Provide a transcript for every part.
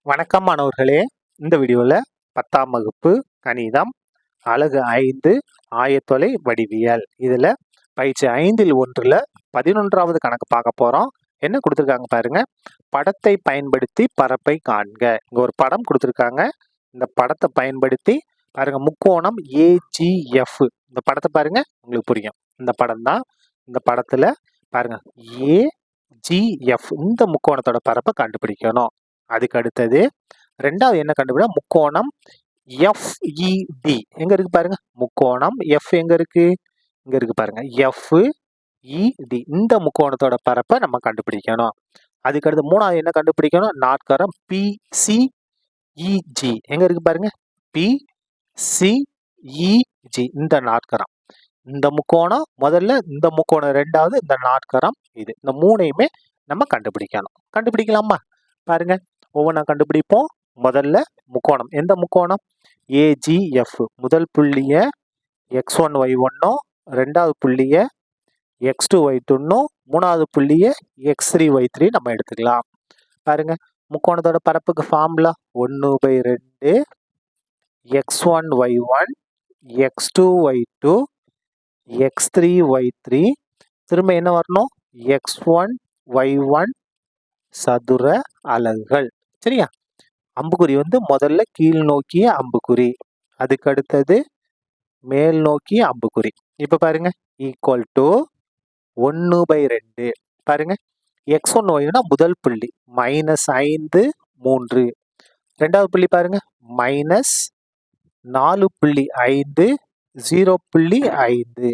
வணக்கம் மாணவர்களே. இந்த வீடியோவில் 10ஆம் வகுப்பு கணிதம் அலகு 5 ஆயத்தொலை வடிவியல் இதில் பயிற்சி 5ல் 1ல் 11வது கணக்கு பார்க்க போகிறோம். என்ன கொடுத்துருக்காங்க பாருங்க. படத்தை பயன்படுத்தி பரப்பை காண்க. இங்கே ஒரு படம் கொடுத்துருக்காங்க. இந்த படத்தை பயன்படுத்தி பாருங்க, முக்கோணம் ஏஜிஎஃப். இந்த படத்தை பாருங்க, உங்களுக்கு புரியும். இந்த படம் தான். இந்த படத்தில் பாருங்க, ஏஜிஎஃப் இந்த முக்கோணத்தோட பரப்பை கண்டுபிடிக்கணும். அதுக்கு அடுத்தது ரெண்டாவது என்ன கண்டுபிடிச்சா, முக்கோணம் எஃப்இடி எங்க இருக்கு பாருங்க. முக்கோணம் எஃப் எங்க இருக்கு, இங்க இருக்கு பாருங்க. எஃப்இடி இந்த முக்கோணத்தோட பரப்பை நம்ம கண்டுபிடிக்கணும். அதுக்கு அடுத்து மூணாவது என்ன கண்டுபிடிக்கணும், நாற்கரம் பிசிஇஜி எங்க இருக்கு பாருங்க. பிசிஇஜி இந்த நாற்கரம், இந்த முக்கோணம் முதல்ல, இந்த முக்கோணம் ரெண்டாவது, இந்த நாற்கரம் இது. இந்த மூணையுமே நம்ம கண்டுபிடிக்கணும். கண்டுபிடிக்கலாமா பாருங்க, ஒவ்வொன்றா கண்டுபிடிப்போம். முதல்ல முக்கோணம், எந்த முக்கோணம், ஏஜிஎஃப். முதல் புள்ளிய x1 y1, ரெண்டாவது புள்ளிய x2 y2, மூணாவது புள்ளிய x3 y3 நம்ம எடுத்துக்கலாம். பாருங்க, முக்கோணத்தோட பரப்புக்கு formula 1/2 x1 y1 x2 y2 x3 y3. திரும்ப என்ன வரணும், x1 y1 சதுர அலகுகள். சரியா? அம்புக்குறி வந்து முதல்ல கீழ் நோக்கிய அம்புக்குறி, அதுக்கு அடுத்தது மேல் நோக்கிய அம்புக்குறி. இப்ப பாருங்க, ஈக்குவல் டு 1/2 பாருங்க. x1 y1 முதல் புள்ளி -5 3, ரெண்டாவது புள்ளி பாருங்க -4.5 0.5.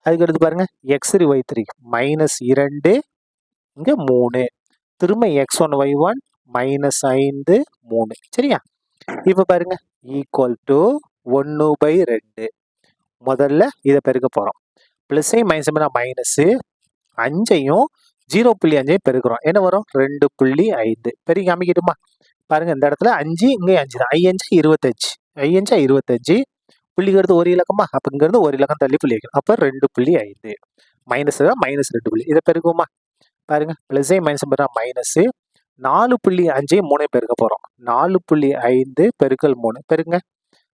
அதுக்கு அடுத்து பாருங்க x3 y3 -2 இங்க 3, திரும்ப x1 y1 -5 3. சரியா? இப்ப பாருங்க, ஈக்குவல் டு 1/2. முதல்ல இதை பெருக்க போறோம். பிளஸையும் மைனஸ் மைனஸ் 5ஐயும் 0.5ஐயும் பெருக்கிறோம். என்ன வரும், 2.5. பெருக்கி அமைக்கிட்டுமா பாருங்க. இந்த இடத்துல 5, இங்கே 5 தான். 5 25, 5 25. புள்ளிக்கு எடுத்து ஒரு இலக்கமா, அப்ப இங்க இருந்து ஒரு இலக்கம் தள்ளி புள்ளி வைக்கணும். அப்ப 2.5 மைனஸ் -2 புள்ளி. இதை பெருக்குமா பாருங்க. பிளஸையும் மைனஸ் மைனஸ் 4.5 3 பெருக்க போறோம். 4.5 பெருக்கல் 3 பெருங்க.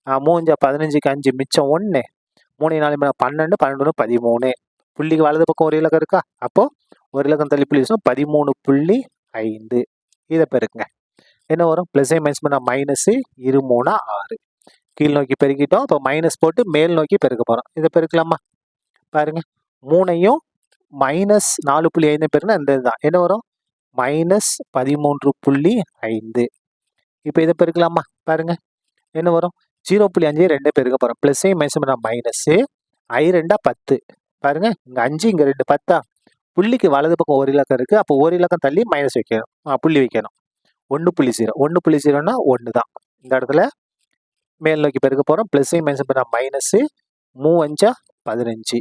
3 15க்கு 5 மிச்சம் 1, 3 4 12, 12 13. புள்ளிக்கு வலது பக்கம் ஒரு இலக்கம் இருக்கா, அப்போ ஒரு இலக்கம் தள்ளி புள்ளி 13.5. இதை பெருக்குங்க. என்ன வரும், பிளஸையும் மைனஸ் மைனஸ் 2 3 6. கீழ் நோக்கி பெருக்கிட்டோம். இப்போ மைனஸ் போட்டு மேல் நோக்கி பெருக்க போறோம். இதை பெருக்கலாமா பாருங்க. 3ஐயும் -4.5 பெருக்குனா இந்த இதுதான். என்ன வரும், -13.5. இப்போ இதை பெருக்கலாமா பாருங்க. என்ன வரும், 0.5 2 பெருக்க போறோம். பிளஸையும் மைனஸ் மைனஸ் I 2 10 பாருங்க. இங்க 5 இங்க 2 10. புள்ளிக்கு வலது பக்கம் ஒரு இலக்கம் இருக்கு, அப்போ ஒரு இலக்கம் தள்ளி மைனஸ் வைக்கணும், புள்ளி வைக்கணும். 1.0 1.0னா 1 தான். இந்த இடத்துல மேல் நோக்கி பெருக்க போறோம். பிளஸையும் மைனஸ் மைனஸ் 3 5 15.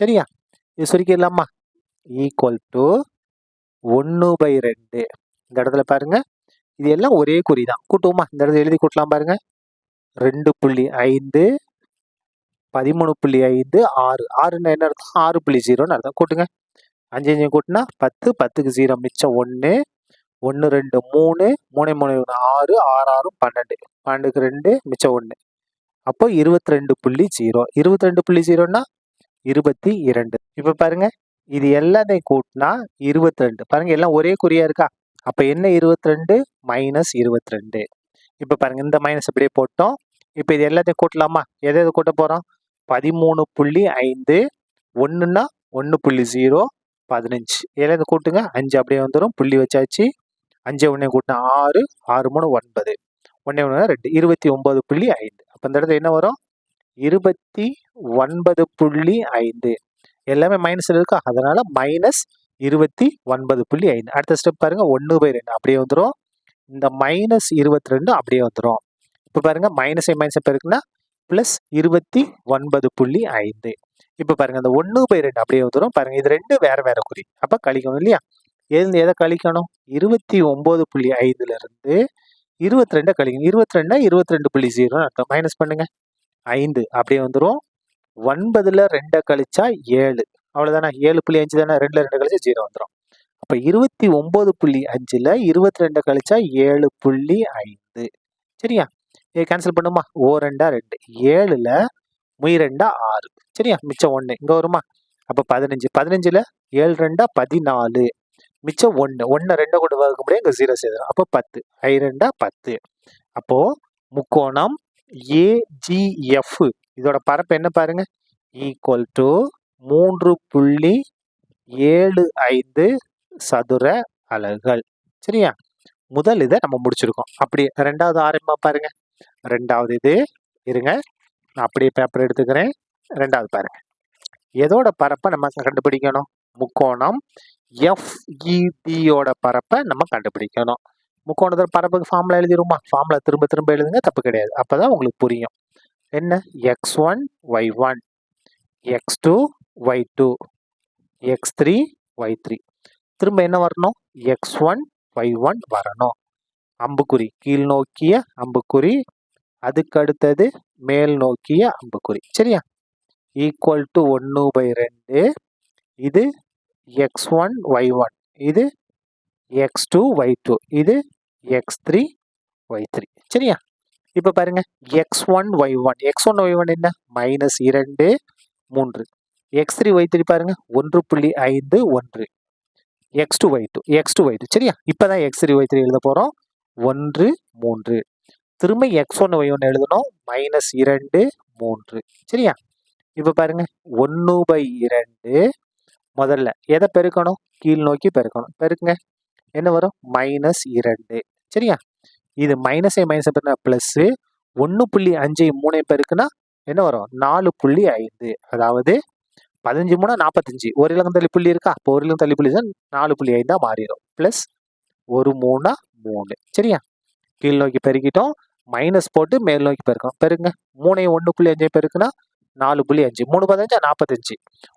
சரியா? இது சுருக்கிடலாமா, ஈக்குவல் டு 1/2. இந்த இடத்துல பாருங்க, இது எல்லாம் ஒரே குறி தான். கூட்டுவோமா, இந்த இடத்துல எழுதி கூட்டலாம் பாருங்க. 2.5 13.5 6 6ன்னு என்ன அர்த்தம், 6.0ன்னு அர்த்தம். கூட்டுங்க. 5 5 கூட்டினா 10, 10க்கு 0 மிச்சம் 1, 1 2 3, 3 3 6, 6 6 12, 12க்கு 2 மிச்சம் 1. அப்போ 22.0. 22.0ன்னா 22. இப்ப பாருங்க, இது எல்லாத்தையும் கூட்டினா 22. பாருங்க, எல்லாம் ஒரே குறியா இருக்கா. அப்ப என்ன 22 -22. இப்ப பாருங்க, இந்த மைனஸ் அப்படியே போட்டோம். இப்ப இது எல்லாத்தையும் கூட்டலாமா. எதை எதை கூட்ட போறோம், 13.5 1ன்னா 1.0 15. எல்லாம் கூட்டுங்க. 5 அப்படியே வந்துடும், புள்ளி வச்சாச்சு. 5 1 கூட்டினா 6 6 3 9 1 1 2 29.5. அப்ப இந்த இடத்துல என்ன வரும், 29.5. எல்லாமே மைனஸ் இருக்கா, அதனால -29.5. அடுத்த ஸ்டெப் பாருங்க, 1/2 அப்படியே வந்துடும். இந்த -22 அப்படியே வந்துடும். இப்ப பாருங்க, மைனஸை மைனஸ் பெருக்குன்னா பிளஸ் 29.5. இப்ப பாருங்க, அந்த 1/2 அப்படியே வந்துடும். பாருங்க, இது ரெண்டு வேற வேற குறி, அப்ப கழிக்கணும் இல்லையா. எதை கழிக்கணும், 29.5ல இருந்து 22 கழிக்கணும். 22 22.0 அர்த்தம். மைனஸ் பண்ணுங்க, 5 அப்படியே வந்துடும். 9ல 2 கழிச்சா 7, அவ்வளவுதானே. 7.5 தானே, 2ல 2 கழிச்சா 0 வந்துடும். அப்போ 29.5ல் 22 கழிச்சா 7.5. சரியா? இதை கேன்சல் பண்ணுமா? ஓ 2 2, 7ல் 2 6. சரியா? மிச்சம் 1 இங்கே வருமா? அப்போ 15, 15ல் 7 2 14, மிச்சம் 1, 1 2 கூட வகுக்க முடியாது, இங்கே 0 சேர்த்துடும். அப்போ 10, 2 10. அப்போ முக்கோணம் ஏஜிஎஃப் இதோட பரப்பு என்ன பாருங்க, ஈக்குவல் டு 3.75 சதுர அலகுகள். சரியா? முதல் இதை நம்ம முடிச்சிருக்கோம். அப்படி ரெண்டாவது ஆரம்பமா பாருங்க. ரெண்டாவது இது இருங்க, நான் அப்படியே பேப்பர் எடுத்துக்கிறேன். ரெண்டாவது பாருங்க, எதோட பரப்பை நம்ம கண்டுபிடிக்கணும்? முக்கோணம் எஃப்இடியோட பரப்பை நம்ம கண்டுபிடிக்கணும். முக்கோணத்தோட பரப்புக்கு ஃபார்முலா எழுதிருமா? ஃபார்முலா திரும்ப திரும்ப எழுதுங்க, தப்பு கிடையாது. அப்பதான் உங்களுக்கு புரியும். என்ன? x1 y1, x2 y2, x3 y3. திரும்ப என்ன வரணும்? x1 y1 வரணும். அம்புக்குறி கீழ் நோக்கிய அம்புக்குறி, அதுக்கு அடுத்தது மேல் நோக்கிய அம்புக்குறி. சரியா? Equal to 1/2. இது x1 y1, இது x2 y2, இது x3 y3. சரியா? இப்போ பாருங்க, x1 y1 என்ன? -2 3. x3 y3 பாருங்க, 1.5 1. x2 y2. சரியா? இப்பதான் x3 y3 எழுத போறோம். 1 3. திரும்ப x1 y1 எழுதணும். -2 3. சரியா? இப்போ பாருங்க, 1/2 முதல்ல எதை பெருக்கணும்? கீழ் நோக்கி பெருக்கணும். பெருக்குங்க, என்ன வரும்? -2. சரியா? இது மைனஸை மைனஸ் பெருக்கினா பிளஸ், 1.5 3 பெருக்குனா என்ன வரும்? 4.5. அதாவது 15 3 45. ஒரு இலக்கம் தள்ளி புள்ளி இருக்கா? அப்போ ஒரு இலக்கம் தள்ளி புள்ளி 4.5 மாறிடும். பிளஸ் 1 3 3. சரியா? கீழ் நோக்கி பெருக்கிட்டோம். மைனஸ் போட்டு மேல் நோக்கி பெருக்கணும். பெருங்க, 3 1.5 பெருக்குனா 4.5. 3 15 45.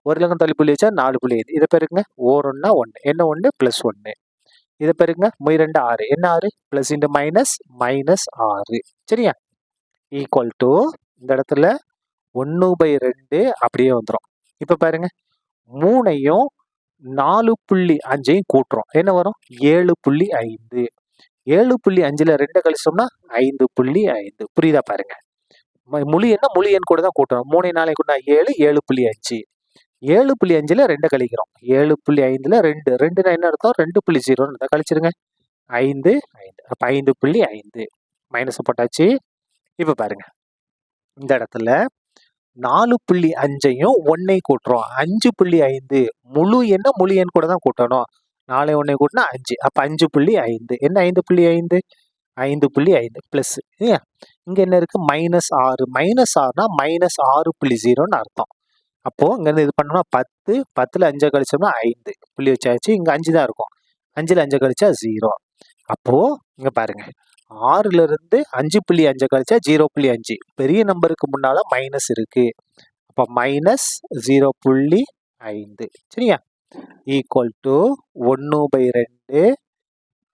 ஒரு இலக்கம் தள்ளி புள்ளி வச்சா 4.5. இதை பெருக்குங்க, ஓரொன்னா 1. என்ன 1? ப்ளஸ் 1. இதை பெருக்குங்க, 2 6. என்ன 6? Plus into minus -6. சரியா? ஈக்குவல் டு இந்த இடத்துல 1/2 அப்படியே வந்துடும். இப்போ பாருங்க, 3ஐயும் 4.5ஐயும் கூட்டுறோம். என்ன வரும்? 7.5. 7.5ல் 2 கழிச்சோம்னா 5.5. புரியுதா பாருங்க? முழு எண் கூட தான் கூட்டுறோம். 3 4 கூட்டினா 7, 7.5. 7.5ல் 2 கழிக்கிறோம். 7.5ல் 2, 2னா என்ன அர்த்தம்? 2.0 கழிச்சிருங்க. 5 5. அப்போ 5.5 மைனஸ் போட்டாச்சு. இப்போ பாருங்க, இந்த இடத்துல 4.5ஐயும் 1ஐயும் கூட்டுறோம். 5.5 முழு எண் கூட தான் கூட்டணும். 4 1 கூட்டினா 5. அப்போ 5.5. என்ன 5.5? 5.5 பிளஸ். இங்க என்ன இருக்கு? -6. -6னா -6.0ன்னு அர்த்தம். அப்போ இங்க இது பண்ணோம்னா 10, 10ல் 5 கழிச்சோம்னா 5 புள்ளி வச்சாச்சு. இங்க 5 தான் இருக்கும். 5ல் 5 கழிச்சா 0. அப்போ இங்க பாருங்க, 6ல இருந்து 5.5 கழிச்சா 0.5. பெரிய நம்பருக்கு முன்னால மைனஸ் இருக்கு. அப்போ -0.5. சரியா? Equal to 1/2.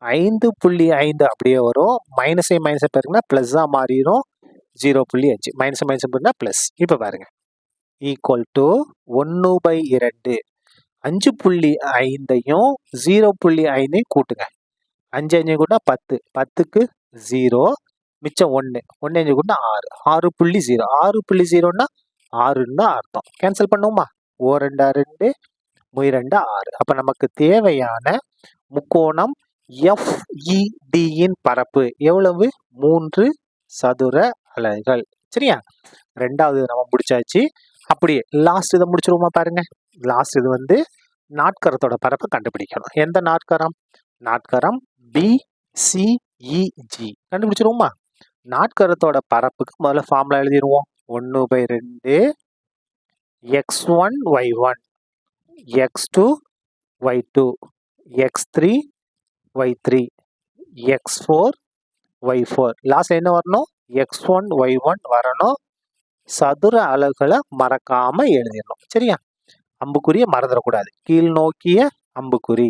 5.5 அப்படியே வரும். மைனஸை மைனஸை பெருக்குனா பிளஸ்ஸா மாறிடும். 0.5 மைனஸ் மைனஸ் பெருக்குனா பிளஸ். இப்போ பாருங்க, ஈக்குவல் டு 1/2. 5.5ஐயும் 0.5ஐயும் கூட்டுங்க. 5 5 கூட்டினா 10, 10க்கு 0, மிச்சம் 1, 1 5 கூட்டினா 6, 6.0. 6.0ன்னா 6ன்னு தான் அர்த்தம். கேன்சல் பண்ணுவோமா? ஓ 2 2, 2 6. அப்போ நமக்கு தேவையான முக்கோணம் எஃப்இடியின் பரப்பு எவ்வளவு? 3 சதுர அலகுகள். சரியா? ரெண்டாவது நம்ம முடிச்சாச்சு. அப்படியே லாஸ்ட் இதை முடிச்சிருவோமா? பாருங்க, லாஸ்ட் இது வந்து நாட்கரத்தோட பரப்பை கண்டுபிடிக்கணும். எந்த நாட்கரம்? நாட்கரம் பிசிஇஜி கண்டுபிடிச்சிருவோமா? நாட்கரத்தோட பரப்புக்கு முதல்ல formula எழுதிடுவோம். 1/2 x1 y1, x2 y2, x3 y3, x4 y4. Last என்ன வரணும்? x1 y1 வரணும். சதுர அலகுகளை மறக்காம எழுதிடணும். சரியா? அம்புக்குறியை மறந்துடக்கூடாது. கீழ் நோக்கிய அம்புக்குறி,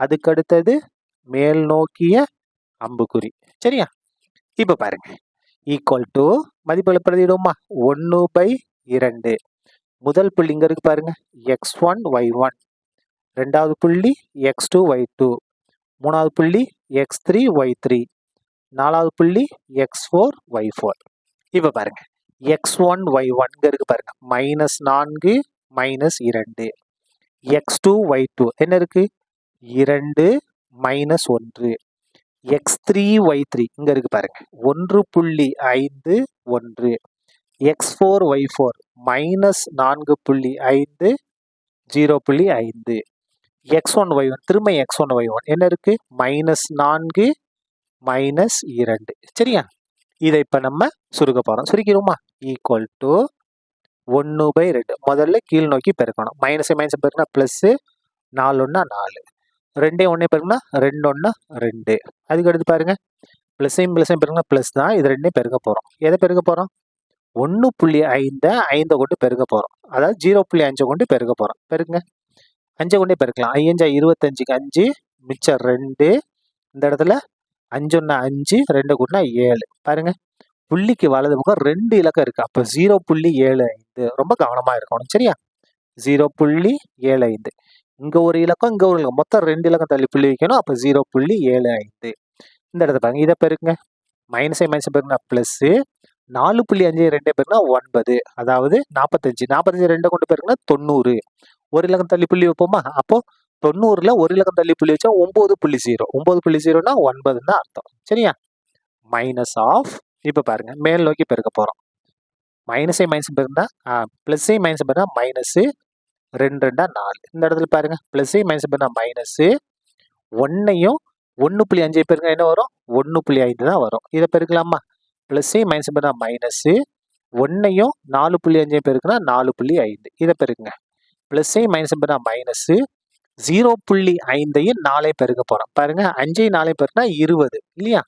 அதுக்கு அடுத்தது மேல் நோக்கிய அம்புக்குறி. சரியா? இப்ப பாருங்க, ஈக்குவல் டு மதிப்புகளை பிரதிடுமா? 1/2. முதல் புள்ளி இங்க இருக்கு பாருங்க, x1 y1. ரெண்டாவது புள்ளி x2 y2, மூணாவது புள்ளி x3 y3, நாலாவது புள்ளி x4 y4. இப்போ பாருங்க x1 y1 இங்க இருக்கு பாருங்க -4 -2, x2 y2 என்ன இருக்கு 2 -1, x3 y3 இங்க இருக்கு பாருங்க 1.5 1, x4 y4 -4.5 0.5, x1 y1 திரும்ப x1 y1 என்ன இருக்கு -4 -2. சரியா? இதை இப்ப நம்ம சுருக்க போறோம். சுருக்கிடுவோமா? Equal to 1/2. முதல்ல கீழ் நோக்கி பெருக்கணும். மைனஸ் மைனஸ் பெருக்கினா பிளஸ், 4 1 4, 2 1 பெருக்கினா 2 1 2. அதுக்கு அடுத்து பாருங்க பிளஸையும் பிளஸையும் பெருக்கினா பிளஸ் தான். இது ரெண்டையும் பெருக்க போறோம். எதை பெருக்க போறோம்? 1.5 5 கொண்டு பெருக்க போறோம். அதாவது 0.5 கொண்டு பெருக்க போறோம். பெருக்குங்க. 5 கொண்டே பெருக்கலாம். 5 25க்கு 5 மிச்சம் 2. இந்த இடத்துல 5 1 5, 2 கூட்டினா 7. பாருங்க புள்ளிக்கு வலது பக்கம் 2 இலக்கம் இருக்கு. அப்ப 0.75. ரொம்ப கவனமா இருக்கணும். சரியா? 0.75. இங்க ஒரு இலக்கம், இங்க ஒரு இலக்கம், மொத்தம் 2 இலக்கம் தள்ளி புள்ளி வைக்கணும். அப்ப 0.75. இந்த இடத்த பாருங்க. இதை பெருக்குங்க. மைனஸை மைனஸ் பெருக்குனா பிளஸ், 4.5 2 பெருக்குனா 9. அதாவது 45. 45 2 கொண்டு பெருக்குனா 90. ஒரு இலக்கம் தள்ளி புள்ளி வைப்போமா? அப்போ 90ல ஒரு இலக்கம் தள்ளி புள்ளி வச்சா 9.0. 9.0னா 9 தான் அர்த்தம். சரியா? Minus off. இப்ப பாருங்க மேல் நோக்கி பெருக்க போறோம். மைனஸை மைனஸ் பெருந்தா பிளஸை மைனஸ் பெருந்தா மைனஸ், 2 2 4. இந்த இடத்துல பாருங்க பிளஸை மைனஸ் பெருந்தா மைனஸ், 1ஐயும் 1.5 பெருங்க என்ன வரும்? 1.5 தான் வரும். இதை பெருக்கலாமா? பிளஸை மைனஸ் பெருந்தா மைனஸ், 1ஐயும் 4.5 பெருக்குனா 4.5. இதை பெருக்குங்க. பிளஸை மைனஸ் பெருந்தா மைனஸ், 0.5ஐயும் 4ஐயும் பெருக்க போறோம். பாருங்க 5ஐயும் 4ஐயும் பெருக்குனா 20 இல்லையா?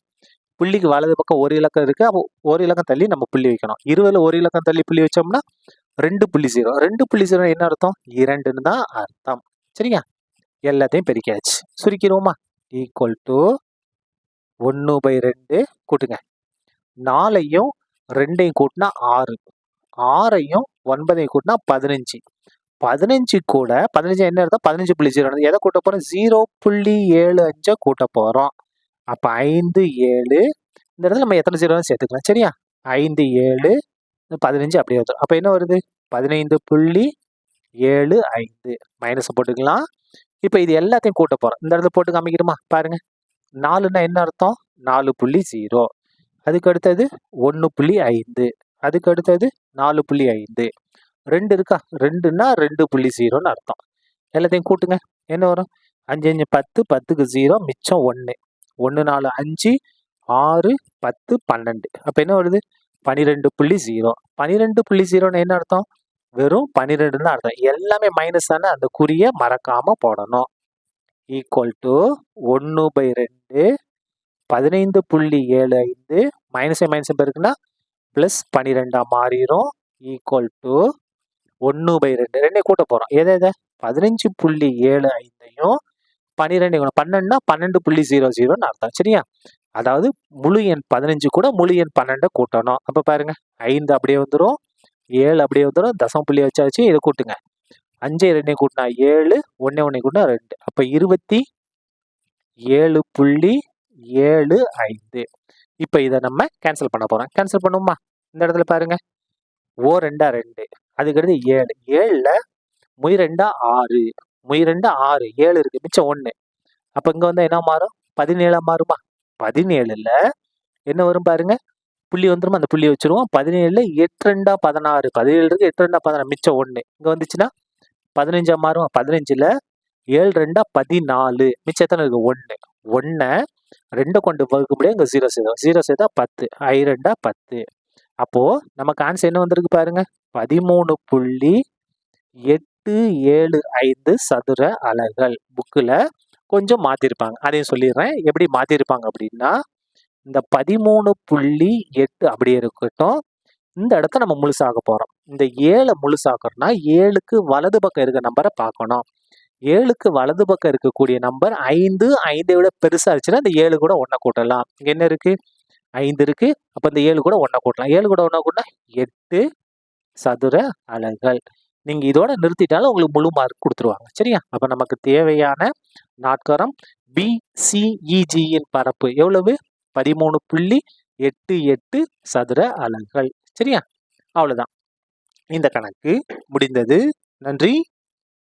புள்ளிக்கு வலது பக்கம் ஒரு இலக்கம் இருக்கு. அப்போ ஒரு இலக்கம் தள்ளி நம்ம புள்ளி வைக்கணும். 20ல ஒரு இலக்கம் தள்ளி புள்ளி வச்சோம்னா 2.0. 2.0 என்ன அர்த்தம்? 2ன்னு தான் அர்த்தம். சரியா? எல்லாத்தையும் பெருக்கியாச்சு. சுருக்கிடுவோமா? ஈக்குவல் டு 1/2 கூட்டுங்க. 4ஐயும் 2ஐயும் கூட்டினா 6, 6ஐயும் 9ஐயும் கூட்டினா 15. 15 கூட 15 என்ன அர்த்தம்? 15.0. எதை கூட்ட போறோம்? 0.75 கூட்ட போறோம். அப்ப 5 7. இந்த இடத்துல நம்ம எத்தனை 0 சேர்த்துக்கலாம். சரியா? 5 7 15 அப்படியே வருது. அப்ப என்ன வருது? 15.75. மைனஸ் போட்டுக்கலாம். இப்ப இது எல்லாத்தையும் கூட்ட போறோம். இந்த இடத்துல போட்டு காமிக்கிறோமா? பாருங்க 4ன்னா என்ன அர்த்தம்? 4.0. அதுக்கு அடுத்தது 1.5. அதுக்கு அடுத்தது 4.5. 2 இருக்கா? 2ன்னா 2.0ன்னு அர்த்தம். எல்லாத்தையும் கூட்டுங்க. என்ன வரும்? 5 5 10, 10க்கு 0, மிச்சம் 1. 1 4 5, 6 10 12. அப்ப என்ன வருது? 12.0. 12.0ன்னு என்ன அர்த்தம்? வெறும் 12 தான் அர்த்தம். எல்லாமே மைனஸ் தானே, அந்த குறிய மறக்காம போடணும். ஈக்குவல் டு 1/2 15.75 மைனஸை மைனஸ் பெருக்குனா பிளஸ் 12 மாறிடும். Equal to 1/2. 2 கூட்ட போறோம். எதை 15.75ஐயும் 12 12ன்னா 12.00ன்னு அர்த்தம். சரியா? அதாவது முழு எண் 15 கூட முழு எண் 12 கூட்டணும். அப்ப பாருங்க 5 அப்படியே வந்துடும், 7 அப்படியே வந்துடும், தசம புள்ளி வச்சாச்சு. இதை கூட்டுங்க. 5 2 கூட்டினா 7, 1 1 கூட்டினா 2. அப்ப 27.75. இப்ப இதை நம்ம கேன்சல் பண்ண போறோம். கேன்சல் பண்ணுவோமா? இந்த இடத்துல பாருங்க ஓ 2 2. அதுக்கடுத்து 7. 7ல முய் 2 6, முய் 2 6, 7 இருக்கு, மிச்சம் 1. அப்ப இங்க வந்து என்ன மாறும்? 17 மாறுமா? 17ல என்ன வரும் பாருங்க, புள்ளி வந்துருமா? அந்த புள்ளி வச்சிருவோம். 17ல 8 2 16, 17 இருக்கு, 8 2 16, மிச்சம் 1. இங்க வந்துச்சுன்னா 15 மாறும். 15ல 7 2 14, மிச்சம் எத்தனை இருக்கு? 1. 1 2 கொண்டு வகுக்க முடியாது. இங்க 0 சேர்த்தோம். 0 சேர்த்தா 10, I 2 10. அப்போ நமக்கு ஆன்சர் என்ன வந்திருக்கு பாருங்க? 13.875 சதுர அலகுகள். புக்குல கொஞ்சம் மாத்திருப்பாங்க, அதையும் சொல்லிடுறேன். எப்படி மாத்திருப்பாங்க அப்படின்னா, இந்த 13.8 அப்படியே இருக்கட்டும். இந்த இடத்த நம்ம முழுசாக்க போறோம். இந்த 7 முழுசாக்கணும்னா 7க்கு வலது பக்கம் இருக்க நம்பரை பார்க்கணும். 7க்கு வலது பக்கம் இருக்கக்கூடிய நம்பர் 5, 5ஐ விட பெருசா இருந்துச்சுன்னா இந்த 7 கூட 1 கூட்டலாம். இங்க என்ன இருக்கு? 5 இருக்கு. அப்ப இந்த 7 கூட 1 கூட்டலாம். 7 கூட 1 கூட்டினா 8 சதுர அலகுகள். நீங்கள் இதோட நிறுத்திட்டாலும் உங்களுக்கு முழு மார்க் கொடுத்துருவாங்க. சரியா? அப்போ நமக்கு தேவையான நாற்கரம் BCEGயின் பரப்பு எவ்வளவு? 13.88 சதுர அலகுகள். சரியா? அவ்வளோதான். இந்த கணக்கு முடிந்தது. நன்றி.